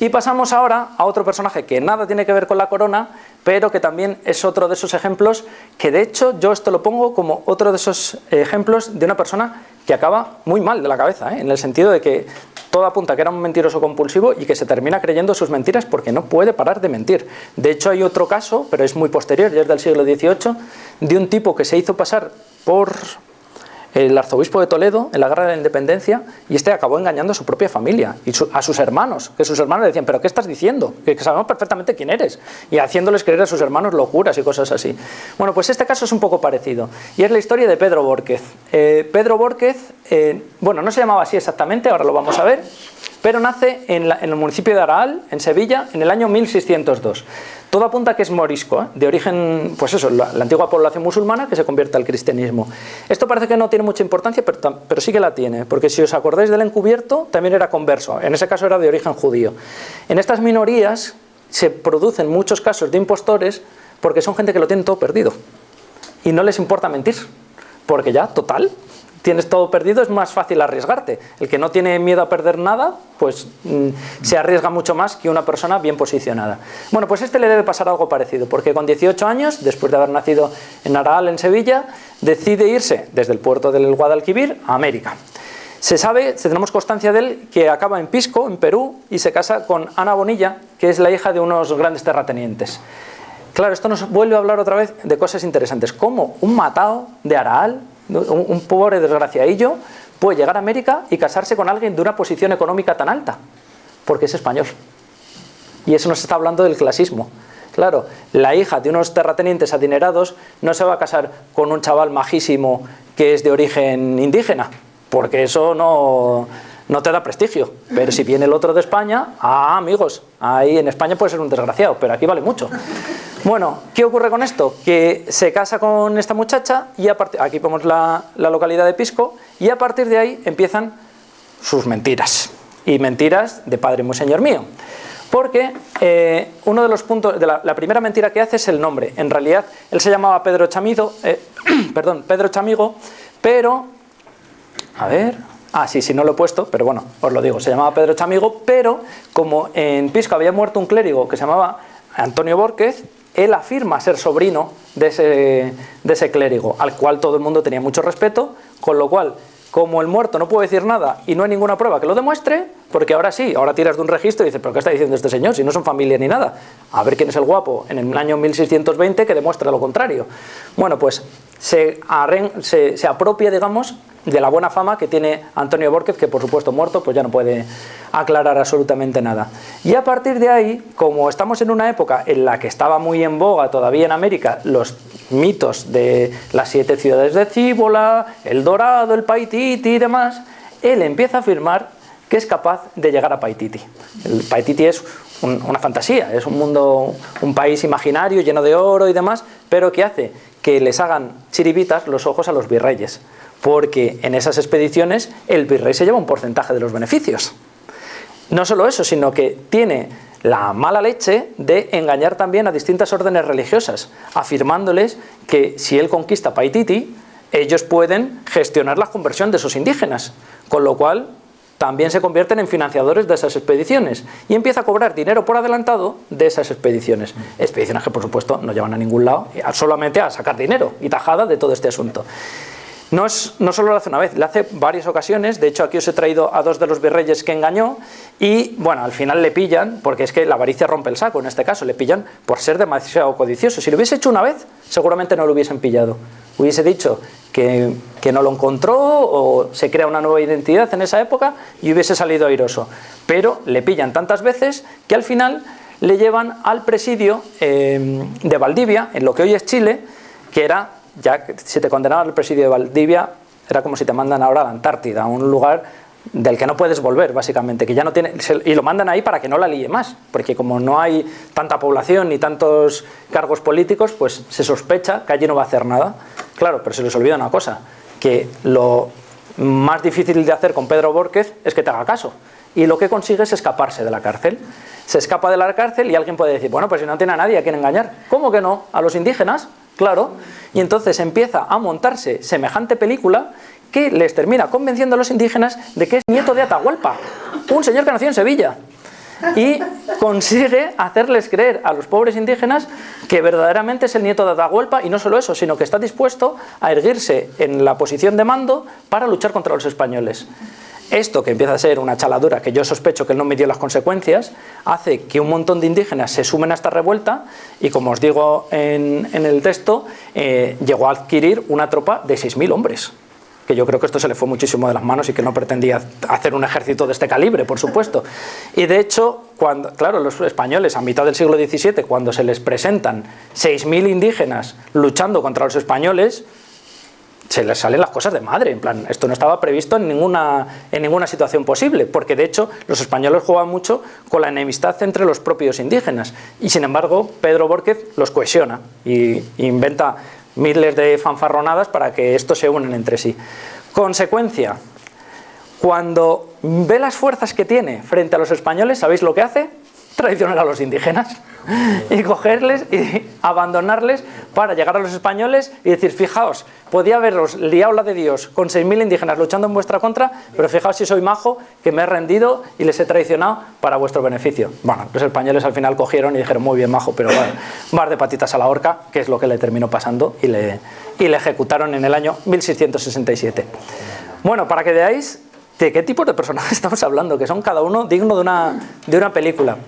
Y pasamos ahora a otro personaje que nada tiene que ver con la corona, pero que también es otro de esos ejemplos que, de hecho, yo esto lo pongo como otro de esos ejemplos de una persona que acaba muy mal de la cabeza, en el sentido de que todo apunta que era un mentiroso compulsivo y que se termina creyendo sus mentiras porque no puede parar de mentir. De hecho, hay otro caso, pero es muy posterior, ya es del siglo XVIII, de un tipo que se hizo pasar por el arzobispo de Toledo en la guerra de la independencia, y este acabó engañando a su propia familia y a sus hermanos, que sus hermanos le decían, ¿pero qué estás diciendo? Que sabemos perfectamente quién eres, y haciéndoles creer a sus hermanos locuras y cosas así. Bueno, pues este caso es un poco parecido, y es la historia de Pedro Bórquez. Pedro Bórquez, bueno, no se llamaba así exactamente, ahora lo vamos a ver, pero nace en el municipio de Araal, en Sevilla, en el año 1602. Todo apunta que es morisco, de origen, pues eso, la antigua población musulmana que se convierte al cristianismo. Esto parece que no tiene mucha importancia, pero sí que la tiene, porque si os acordáis del encubierto, también era converso, en ese caso era de origen judío. En estas minorías se producen muchos casos de impostores porque son gente que lo tiene todo perdido y no les importa mentir, porque ya, total, tienes todo perdido, es más fácil arriesgarte. El que no tiene miedo a perder nada, pues se arriesga mucho más que una persona bien posicionada. Bueno, pues este le debe pasar algo parecido, porque con 18 años, después de haber nacido en Araal, en Sevilla, decide irse desde el puerto del Guadalquivir a América. Se sabe, tenemos constancia de él, que acaba en Pisco, en Perú, y se casa con Ana Bonilla, que es la hija de unos grandes terratenientes. Claro, esto nos vuelve a hablar otra vez de cosas interesantes, como un matao de Araal, un pobre desgraciadillo, puede llegar a América y casarse con alguien de una posición económica tan alta, porque es español. Y eso nos está hablando del clasismo. Claro, la hija de unos terratenientes adinerados no se va a casar con un chaval majísimo que es de origen indígena, porque eso no te da prestigio. Pero si viene el otro de España, amigos, ahí en España puede ser un desgraciado, pero aquí vale mucho. Bueno, ¿qué ocurre con esto? Que se casa con esta muchacha y aquí vemos la localidad de Pisco, y a partir de ahí empiezan sus mentiras, y mentiras de padre muy señor mío. Porque uno de los puntos, la primera mentira que hace es el nombre. En realidad él se llamaba Pedro Chamigo, pero, a ver, sí, no lo he puesto, pero bueno, os lo digo, se llamaba Pedro Chamigo, pero como en Pisco había muerto un clérigo que se llamaba Antonio Bórquez, él afirma ser sobrino de ese clérigo, al cual todo el mundo tenía mucho respeto, con lo cual, como el muerto no puede decir nada y no hay ninguna prueba que lo demuestre, porque ahora sí, ahora tiras de un registro y dices, ¿pero qué está diciendo este señor? Si no son familia ni nada. A ver quién es el guapo en el año 1620 que demuestra lo contrario. Bueno, pues se apropia, digamos, de la buena fama que tiene Antonio Bórquez, que por supuesto muerto, pues ya no puede aclarar absolutamente nada. Y a partir de ahí, como estamos en una época en la que estaba muy en boga todavía en América los mitos de las 7 ciudades de Cíbola, el Dorado, el Paititi y demás, él empieza a afirmar que es capaz de llegar a Paititi. El Paititi es una fantasía, es un mundo, un país imaginario lleno de oro y demás, pero que hace que les hagan chiribitas los ojos a los virreyes, porque en esas expediciones el virrey se lleva un porcentaje de los beneficios. No solo eso, sino que tiene la mala leche de engañar también a distintas órdenes religiosas, afirmándoles que si él conquista Paititi, ellos pueden gestionar la conversión de esos indígenas, con lo cual también se convierten en financiadores de esas expediciones y empieza a cobrar dinero por adelantado de esas expediciones. Expediciones que por supuesto no llevan a ningún lado, solamente a sacar dinero y tajada de todo este asunto. No solo lo hace una vez, lo hace varias ocasiones. De hecho, aquí os he traído a 2 de los virreyes que engañó y, bueno, al final le pillan, porque es que la avaricia rompe el saco, en este caso, le pillan por ser demasiado codicioso. Si lo hubiese hecho una vez, seguramente no lo hubiesen pillado. Hubiese dicho que no lo encontró o se crea una nueva identidad en esa época y hubiese salido airoso. Pero le pillan tantas veces que al final le llevan al presidio de Valdivia, en lo que hoy es Chile, que era... Ya si te condenaban al presidio de Valdivia, era como si te mandan ahora a la Antártida, a un lugar del que no puedes volver, básicamente, que ya no tiene, y lo mandan ahí para que no la líe más, porque como no hay tanta población ni tantos cargos políticos, pues se sospecha que allí no va a hacer nada. Claro, pero se les olvida una cosa, que lo más difícil de hacer con Pedro Bórquez es que te haga caso, y lo que consigue es escaparse de la cárcel. Se escapa de la cárcel y alguien puede decir, bueno, pues si no tiene a nadie a quien engañar. ¿Cómo que no? ¿A los indígenas? Claro. Y entonces empieza a montarse semejante película que les termina convenciendo a los indígenas de que es nieto de Atahualpa, un señor que nació en Sevilla. y consigue hacerles creer a los pobres indígenas que verdaderamente es el nieto de Atahualpa, y no solo eso, sino que está dispuesto a erguirse en la posición de mando para luchar contra los españoles. Esto, que empieza a ser una chaladura que yo sospecho que él no midió las consecuencias, hace que un montón de indígenas se sumen a esta revuelta y, como os digo en el texto, llegó a adquirir una tropa de 6.000 hombres. Que yo creo que esto se le fue muchísimo de las manos y que no pretendía hacer un ejército de este calibre, por supuesto. Y de hecho, claro, los españoles a mitad del siglo XVII, cuando se les presentan 6.000 indígenas luchando contra los españoles, se les salen las cosas de madre. En plan, esto no estaba previsto en ninguna situación posible, porque de hecho los españoles juegan mucho con la enemistad entre los propios indígenas. Y sin embargo, Pedro Bórquez los cohesiona y inventa miles de fanfarronadas para que estos se unan entre sí. Consecuencia: cuando ve las fuerzas que tiene frente a los españoles, ¿sabéis lo que hace? Traicionar a los indígenas y cogerles y abandonarles para llegar a los españoles y decir: fijaos, podía haberos liado la de Dios con 6.000 indígenas luchando en vuestra contra, pero fijaos si soy majo, que me he rendido y les he traicionado para vuestro beneficio. Bueno, los españoles al final cogieron y dijeron: muy bien, majo, pero bueno, vas de patitas a la horca, que es lo que le terminó pasando, y le ejecutaron en el año 1667. Bueno, para que veáis de qué tipo de personajes estamos hablando, que son cada uno digno de una película.